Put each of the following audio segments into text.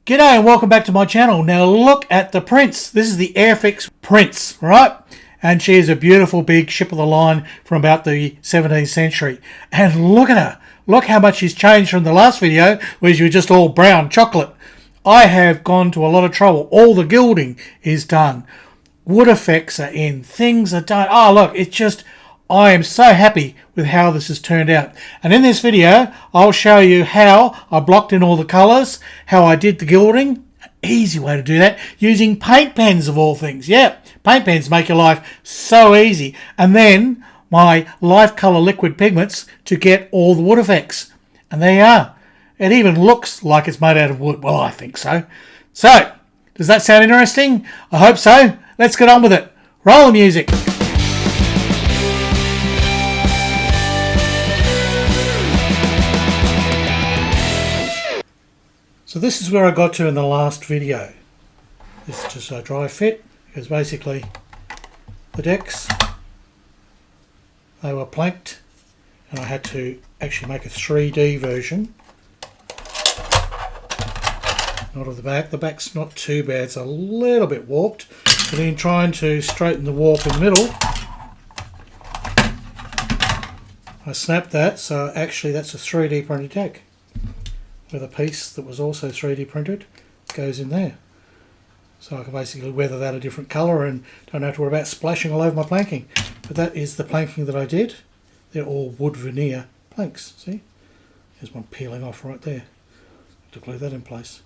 G'day and welcome back to my channel. Now look at the Prince. This is the Airfix Prince, right? And she is a beautiful big ship of the line from about the 17th century. And look at her. Look how much she's changed from the last video where she was just all brown chocolate. I have gone to a lot of trouble. All the gilding is done. Wood effects are in. Things are done. Oh look, it's just... I am so happy with how this has turned out. And in this video, I'll show you how I blocked in all the colours, how I did the gilding. Easy way to do that, using paint pens of all things. Yeah, paint pens make your life so easy. And then my Lifecolor Liquid Pigments to get all the wood effects. And there you are. It even looks like it's made out of wood. Well, I think so. So, does that sound interesting? I hope so. Let's get on with it. Roll the music. So this is where I got to in the last video. This is just a dry fit, because basically the decks, they were planked and I had to actually make a 3D version. Not of the back. The back's not too bad, it's a little bit warped, but in trying to straighten the warp in the middle, I snapped that, so actually that's a 3D printed deck, with a piece that was also 3D printed goes in there. So I can basically weather that a different colour and don't have to worry about splashing all over my planking. But that is the planking that I did. They're all wood veneer planks, see? There's one peeling off right there. To glue that in place.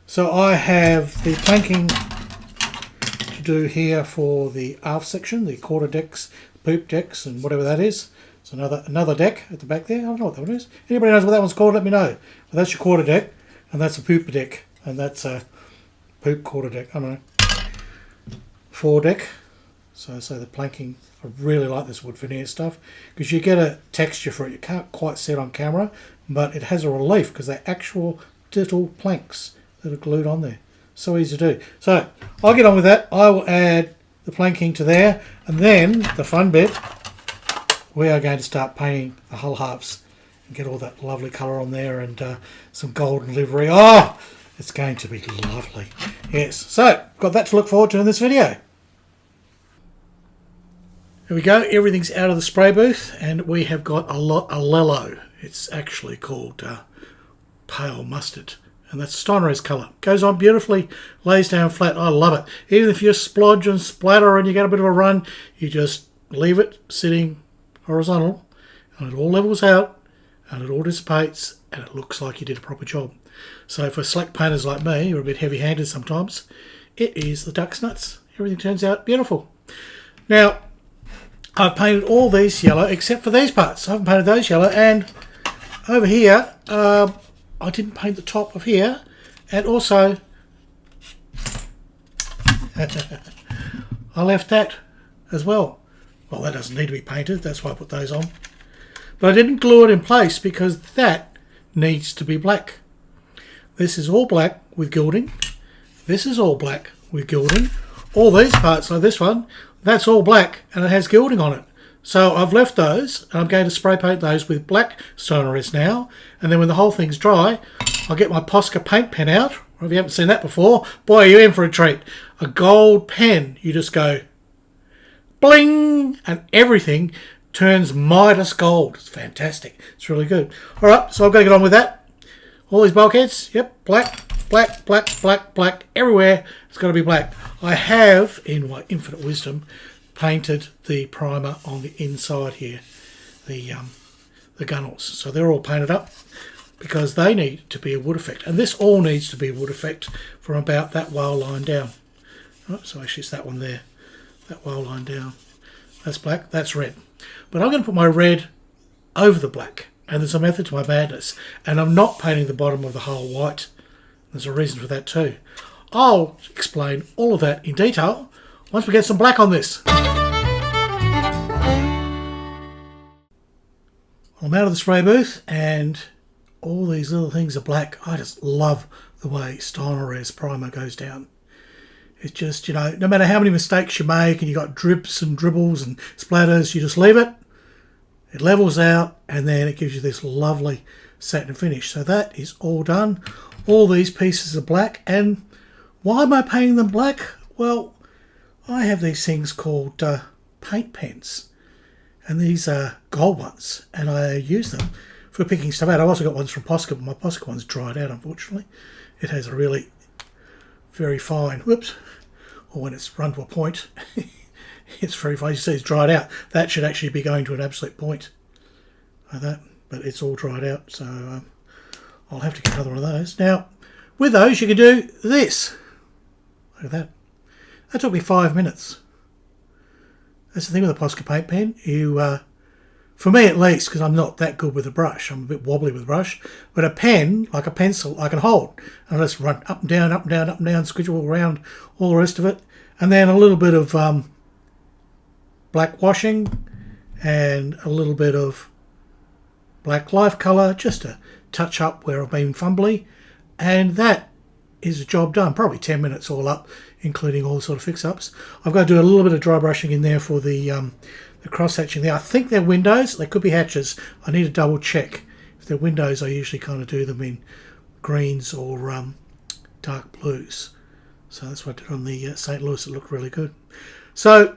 So I have the planking to do here for the aft section, the quarter decks, poop decks and whatever that is. It's another deck at the back there. I don't know what that one is. Anybody knows what that one's called, let me know. But that's your quarter deck, and that's a poop deck, and that's a poop quarter deck. I don't know. Fore deck. So the planking, I really like this wood veneer stuff, because you get a texture for it. You can't quite see it on camera, but it has a relief, because they're actual little planks that are glued on there. So easy to do. So I'll get on with that. I will add the planking to there, and then the fun bit, we are going to start painting the hull halves and get all that lovely colour on there and some golden livery. Oh, it's going to be lovely. Yes, so got that to look forward to in this video. Here we go. Everything's out of the spray booth and we have got a Lello. It's actually called pale mustard. And that's Steiner's colour. Goes on beautifully, lays down flat. I love it. Even if you splodge and splatter and you get a bit of a run, you just leave it sitting horizontal and it all levels out and it all dissipates and it looks like you did a proper job. So for slack painters like me, who are a bit heavy handed sometimes, it is the duck's nuts. Everything turns out beautiful. Now I've painted all these yellow except for these parts. I haven't painted those yellow, and over here I didn't paint the top of here, and also I left that as well. Well, that doesn't need to be painted, that's why I put those on. But I didn't glue it in place because that needs to be black. This is all black with gilding. This is all black with gilding. All these parts, like this one, that's all black and it has gilding on it. So I've left those and I'm going to spray paint those with black Steiner's now. And then when the whole thing's dry, I'll get my Posca paint pen out. Or if you haven't seen that before, boy, you're in for a treat. A gold pen, you just go bling, and everything turns Midas gold. It's fantastic. It's really good. All right, so I've got to get on with that. All these bulkheads, yep, black, black, black, black, black, everywhere. It's got to be black. I have, in my infinite wisdom, painted the primer on the inside here, the gunnels. So they're all painted up because they need to be a wood effect. And this all needs to be a wood effect from about that whale line down. Right, so actually it's that one there. That whale line down. That's black, that's red. But I'm going to put my red over the black. And there's a method to my madness. And I'm not painting the bottom of the hull white. There's a reason for that too. I'll explain all of that in detail once we get some black on this. I'm out of the spray booth and all these little things are black. I just love the way Steiner's primer goes down. It's just, you know, no matter how many mistakes you make and you got drips and dribbles and splatters, you just leave it. It levels out and then it gives you this lovely satin finish. So that is all done. all these pieces are black. And why am I painting them black? Well, I have these things called paint pens, and these are gold ones, and I use them for picking stuff out. I've also got ones from Posca, but my Posca one's dried out, unfortunately. It has a really very fine, whoops, or when it's run to a point, it's very fine. You see it's dried out. That should actually be going to an absolute point like that, but it's all dried out, so I'll have to get another one of those. Now, with those, you can do this. Look at that. That took me 5 minutes. That's the thing with a Posca paint pen. You, for me at least, because I'm not that good with a brush, I'm a bit wobbly with a brush, but a pen, like a pencil, I can hold. And I just run up and down, up and down, up and down, squidge all around, all the rest of it. And then a little bit of black washing and a little bit of black Lifecolor, just to touch up where I've been fumbly. And that is a job done. Probably 10 minutes all up, including all the sort of fix-ups. I've got to do a little bit of dry brushing in there for the cross-hatching there. I think they're windows. They could be hatches. I need to double check. If they're windows, I usually kind of do them in greens or dark blues. So that's what I did on the St. Louis. It looked really good. So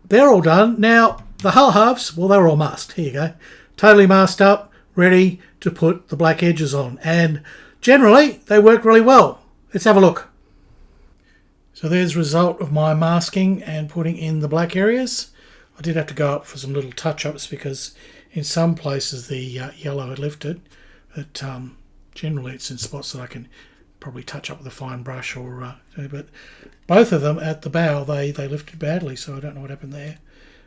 they're all done. Now, the hull halves, well, they were all masked. Here you go. Totally masked up, ready to put the black edges on. And generally, they work really well. Let's have a look. So there's the result of my masking and putting in the black areas. I did have to go up for some little touch-ups because in some places the yellow had lifted, but generally it's in spots that I can probably touch up with a fine brush or but both of them at the bow they lifted badly, so I don't know what happened there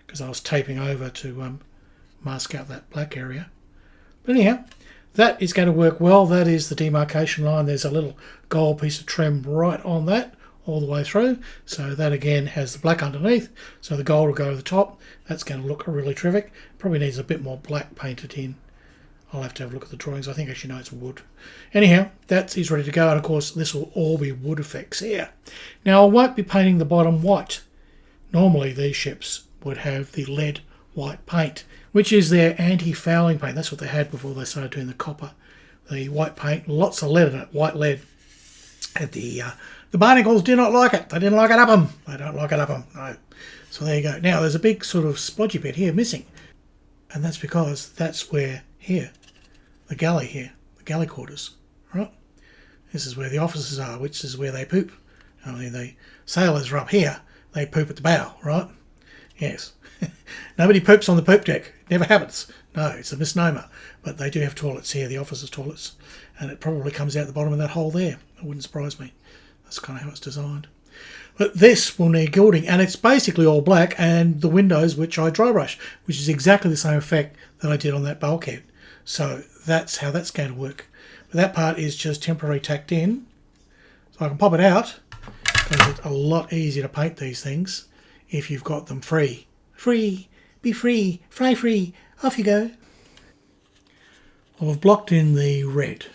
because I was taping over to mask out that black area. But anyhow, that is going to work well. That is the demarcation line. There's a little gold piece of trim right on that all the way through. So that again has the black underneath. So the gold will go to the top. That's going to look really terrific. Probably needs a bit more black painted in. I'll have to have a look at the drawings. I think actually no, it's wood. Anyhow, that is ready to go. And of course, this will all be wood effects here. Now I won't be painting the bottom white. Normally these ships would have the lead white paint, which is their anti-fouling paint. That's what they had before they started doing the copper. The white paint, lots of lead in it, white lead. And the barnacles did not like it. They didn't like it up them. They don't like it up them. No. So there you go. Now there's a big sort of splodgy bit here missing. And that's because that's where here, the galley quarters, right? This is where the officers are, which is where they poop. I mean, the sailors are up here. They poop at the bow, right? Yes. Nobody poops on the poop deck. It never happens. No, it's a misnomer. But they do have toilets here, the officers' toilets. And it probably comes out the bottom of that hole there. It wouldn't surprise me. That's kind of how it's designed. But this will need gilding, and it's basically all black, and the windows, which I dry brush, which is exactly the same effect that I did on that bulkhead. So that's how that's going to work. But that part is just temporarily tacked in. So I can pop it out, because it's a lot easier to paint these things if you've got them free. Free, be free, fly free, off you go. Well, I've blocked in the red,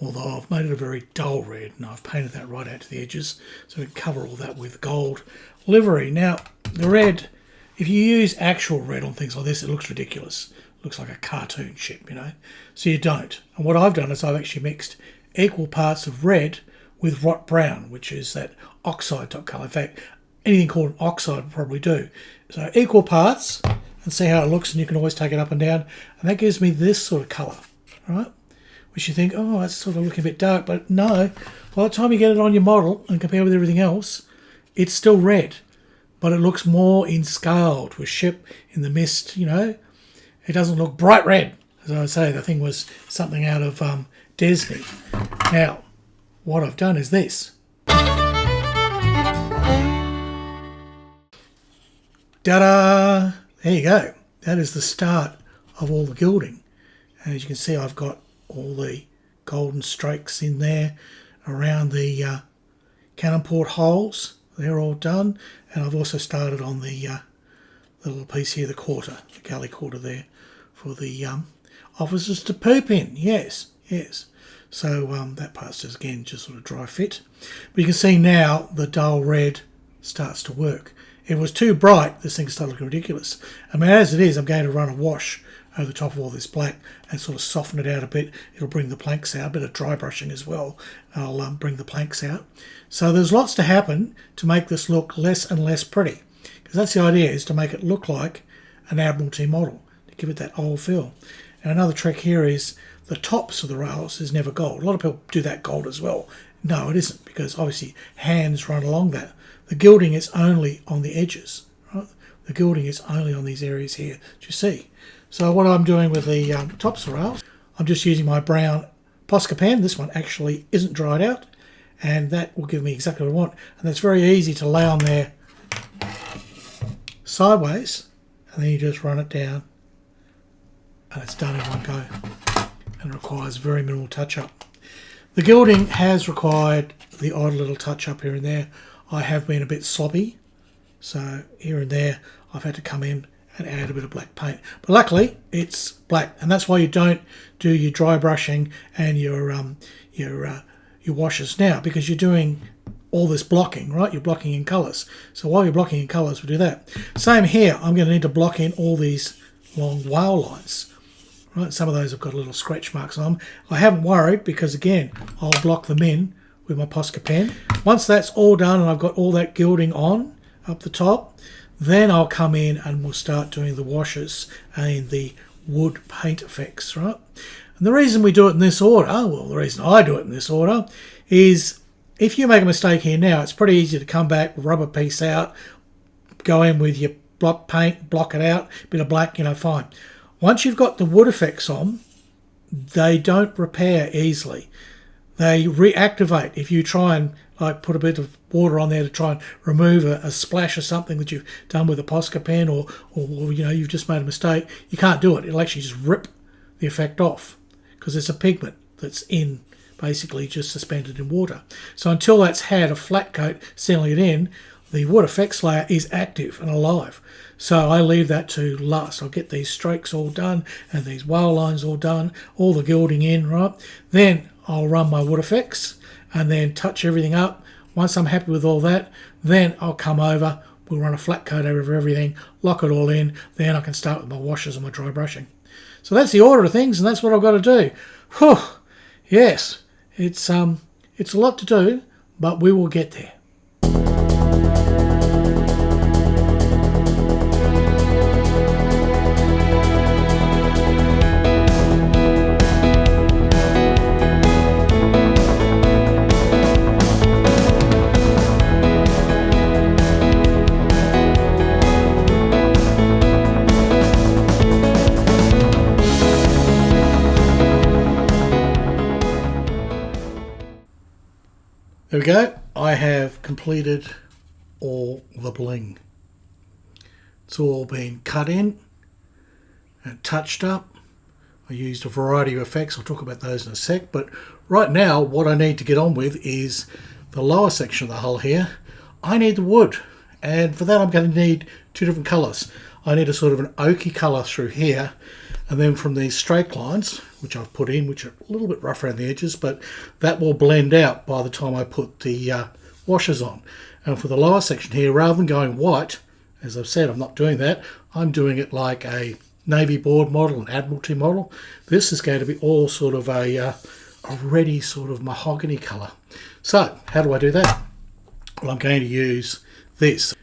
although I've made it a very dull red, and I've painted that right out to the edges so we can cover all that with gold livery. Now, the red, if you use actual red on things like this, it looks ridiculous. It looks like a cartoon ship, you know. So you don't. And what I've done is I've actually mixed equal parts of red with rot brown, which is that oxide type colour. In fact, anything called oxide will probably do. So equal parts, and see how it looks, and you can always take it up and down. And that gives me this sort of colour, right? Which you think, oh, that's sort of looking a bit dark. But no, by the time you get it on your model and compare with everything else, it's still red. But it looks more in scale to a ship in the mist, you know. It doesn't look bright red. As I say, the thing was something out of Disney. Now, what I've done is this. Ta-da! There you go. That is the start of all the gilding. And as you can see, I've got all the golden streaks in there around the cannon port holes. They're all done. And I've also started on the little piece here, the quarter, the galley quarter there, for the officers to poop in. Yes, yes. So that part's just, again, just sort of dry fit. But you can see now the dull red starts to work. It was too bright, this thing started looking ridiculous. I mean, as it is, I'm going to run a wash over the top of all this black and sort of soften it out a bit. It'll bring the planks out. A bit of dry brushing as well. I'll bring the planks out. So there's lots to happen to make this look less and less pretty, because that's the idea, is to make it look like an Admiralty model, to give it that old feel. And another trick here is the tops of the rails is never gold. A lot of people do that gold as well. No, it isn't, because obviously hands run along that. The gilding is only on the edges, right? The gilding is only on these areas here, do you see? So what I'm doing with the tops of the rails, I'm just using my brown Posca pen. This one actually isn't dried out, and that will give me exactly what I want. And that's very easy to lay on there sideways, and then you just run it down, and it's done in one go. And it requires very minimal touch-up. The gilding has required the odd little touch-up here and there. I have been a bit sloppy, so here and there I've had to come in and add a bit of black paint. But luckily it's black, and that's why you don't do your dry brushing and your washes now, because you're doing all this blocking, right? You're blocking in colours. So while you're blocking in colours, we'll do that. Same here, I'm going to need to block in all these long wale lines. Right, some of those have got little scratch marks on them. I haven't worried, because again, I'll block them in with my Posca pen. Once that's all done and I've got all that gilding on up the top, then I'll come in and we'll start doing the washes and the wood paint effects, right? And the reason we do it in this order, well, the reason I do it in this order, is if you make a mistake here now, it's pretty easy to come back, rub a piece out, go in with your block paint, block it out, bit of black, you know, fine. Once you've got the wood effects on, they don't repair easily. They reactivate if you try and like put a bit of water on there to try and remove a splash or something that you've done with a Posca pen, or you know, you've just made a mistake. You can't do it. It'll actually just rip the effect off, because it's a pigment that's in basically just suspended in water. So until that's had a flat coat sealing it in, the wood effects layer is active and alive. So I leave that to last. I'll get these strokes all done and these wale lines all done, all the gilding in, right? Then I'll run my wood effects and then touch everything up. Once I'm happy with all that, then I'll come over, we'll run a flat coat over everything, lock it all in, then I can start with my washes and my dry brushing. So that's the order of things, and that's what I've got to do. Whew, yes, it's a lot to do, but we will get there. There we go. I have completed all the bling. It's all been cut in and touched up. I used a variety of effects. I'll talk about those in a sec. But right now, what I need to get on with is the lower section of the hull here. I need the wood. And for that, I'm going to need two different colours. I need a sort of an oaky colour through here. And then from these straight lines, which I've put in, which are a little bit rough around the edges, but that will blend out by the time I put the washers on. And for the lower section here, rather than going white, as I've said, I'm not doing that. I'm doing it like a Navy board model, an Admiralty model. This is going to be all sort of a reddy sort of mahogany colour. So how do I do that? Well, I'm going to use this.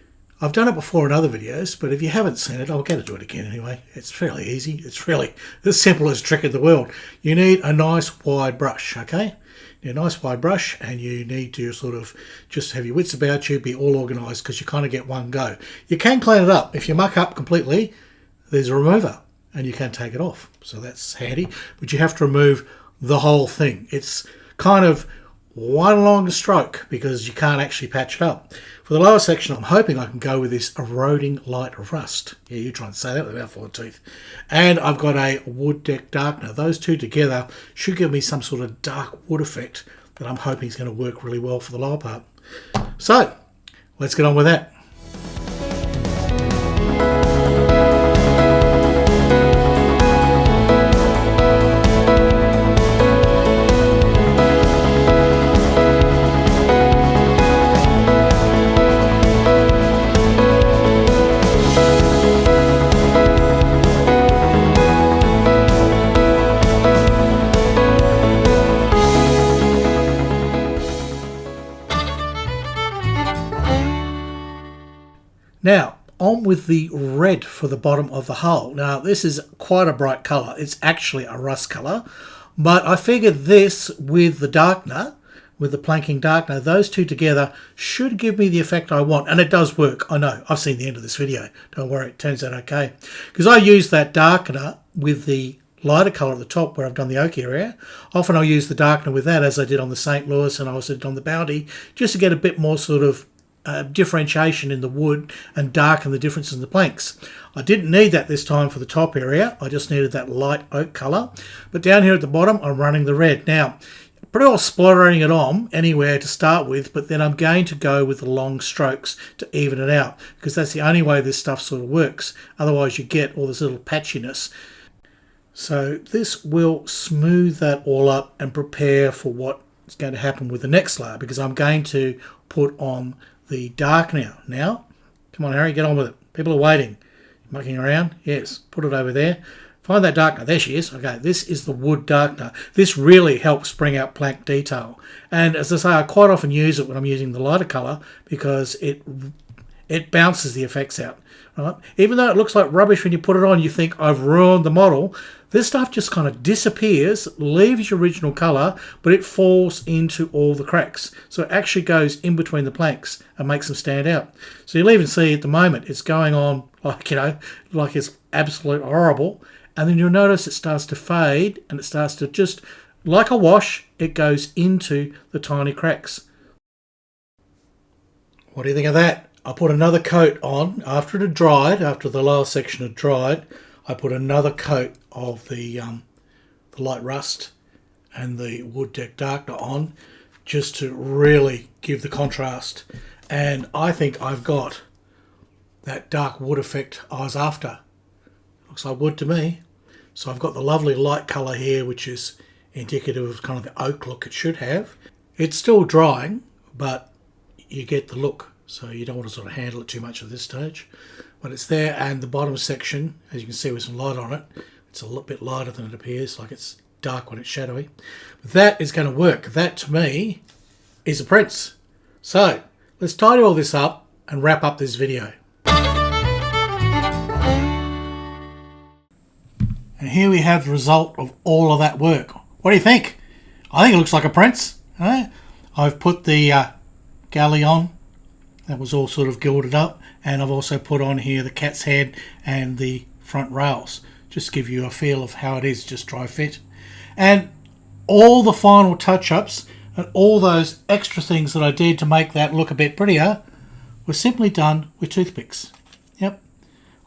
I've done it before in other videos, but if you haven't seen it, I'll get to do it again anyway. It's fairly easy. It's really the simplest trick in the world. You need a nice wide brush, okay? You need a nice wide brush, and you need to sort of just have your wits about you, be all organised, because you kind of get one go. You can clean it up. If you muck up completely, there's a remover, and you can take it off. So that's handy, but you have to remove the whole thing. It's kind of one long stroke because you can't actually patch it up. For the lower section, I'm hoping I can go with this eroding light rust. Yeah, you try and say that with a mouthful of teeth. And I've got a wood deck darkener. Those two together should give me some sort of dark wood effect that I'm hoping is going to work really well for the lower part. So let's get on with that. Now, on with the red for the bottom of the hull. Now, this is quite a bright colour. It's actually a rust colour. But I figured this with the darkener, with the planking darkener, those two together should give me the effect I want. And it does work. I know. I've seen the end of this video. Don't worry. It turns out okay. Because I use that darkener with the lighter colour at the top where I've done the oak area. Often I'll use the darkener with that, as I did on the St. Louis and I also did on the Bounty, just to get a bit more sort of differentiation in the wood and darken the differences in the planks. I didn't need that this time for the top area. I just needed that light oak colour. But down here at the bottom, I'm running the red. Now, pretty well splattering it on anywhere to start with, but then I'm going to go with the long strokes to even it out, because that's the only way this stuff sort of works. Otherwise you get all this little patchiness. So this will smooth that all up and prepare for what is going to happen with the next layer, because I'm going to put on the darkener now. Come on, Harry, get on with it. People are waiting. Mucking around? Yes. Put it over there. Find that darkener. There she is. Okay, this is the wood darkener. This really helps bring out plank detail. And as I say, I quite often use it when I'm using the lighter colour, because it bounces the effects out. Right? Even though it looks like rubbish when you put it on, you think, I've ruined the model. This stuff just kind of disappears, leaves your original colour, but it falls into all the cracks. So it actually goes in between the planks and makes them stand out. So you'll even see at the moment it's going on like, like it's absolute horrible. And then you'll notice it starts to fade and it starts to just, like a wash, it goes into the tiny cracks. What do you think of that? I put another coat on after it had dried, after the lower section had dried. I put another coat of the light rust and the wood deck darkener on, just to really give the contrast. And I think I've got that dark wood effect I was after. Looks like wood to me. So I've got the lovely light colour here, which is indicative of kind of the oak look it should have. It's still drying, but you get the look. So you don't want to sort of handle it too much at this stage. But it's there, and the bottom section, as you can see with some light on it, it's a little bit lighter than it appears, like it's dark when it's shadowy. But that is going to work. That, to me, is a Prince. So let's tidy all this up and wrap up this video. And here we have the result of all of that work. What do you think? I think it looks like a Prince. I've put the galley on. That was all sort of gilded up, and I've also put on here the cat's head and the front rails, just to give you a feel of how it is just dry fit. And all the final touch-ups and all those extra things that I did to make that look a bit prettier were simply done with toothpicks. Yep,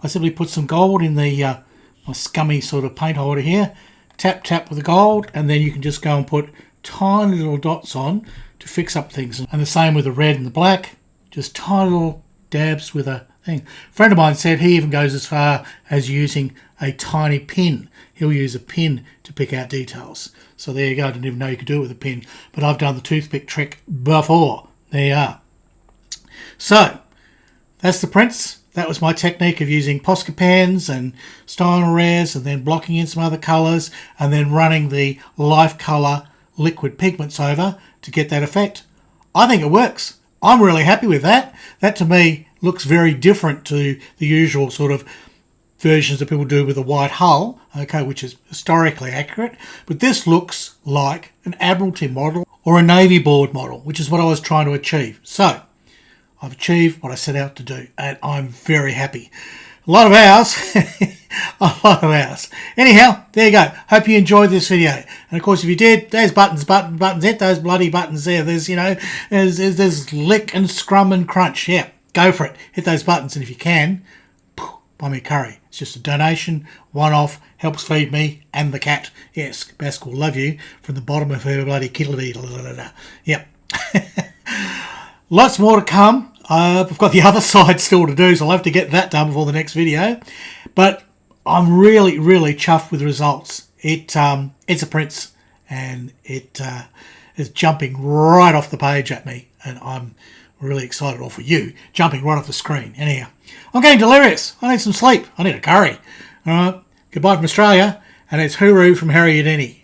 I simply put some gold in the my scummy sort of paint holder here, tap with the gold, and then you can just go and put tiny little dots on to fix up things. And the same with the red and the black. Just tiny little dabs with a thing. A friend of mine said he even goes as far as using a tiny pin. He'll use a pin to pick out details. So there you go. I didn't even know you could do it with a pin. But I've done the toothpick trick before. There you are. So that's the Prince. That was my technique of using Posca pens and Steiner Rares, and then blocking in some other colours, and then running the Lifecolor Liquid Pigments over to get that effect. I think it works. I'm really happy with that. That to me looks very different to the usual sort of versions that people do with a white hull, okay, which is historically accurate. But this looks like an Admiralty model or a Navy board model, which is what I was trying to achieve. So I've achieved what I set out to do, and I'm very happy. A lot of hours. A lot of hours. Anyhow, there you go. Hope you enjoyed this video. And of course, if you did, there's buttons. Hit those bloody buttons there. There's, there's lick and scrum and crunch. Yeah, go for it. Hit those buttons. And if you can, buy me a curry. It's just a donation, one-off, helps feed me and the cat. Yes, Basque will love you from the bottom of her bloody kittle. Yep. Lots more to come. I've got the other side still to do, so I'll have to get that done before the next video. But I'm really, really chuffed with the results. It's a Prince, and it is jumping right off the page at me, and I'm really excited, or for you, jumping right off the screen. Anyhow, I'm getting delirious. I need some sleep. I need a curry. All right, goodbye from Australia, and it's hooroo from Harry Houdini.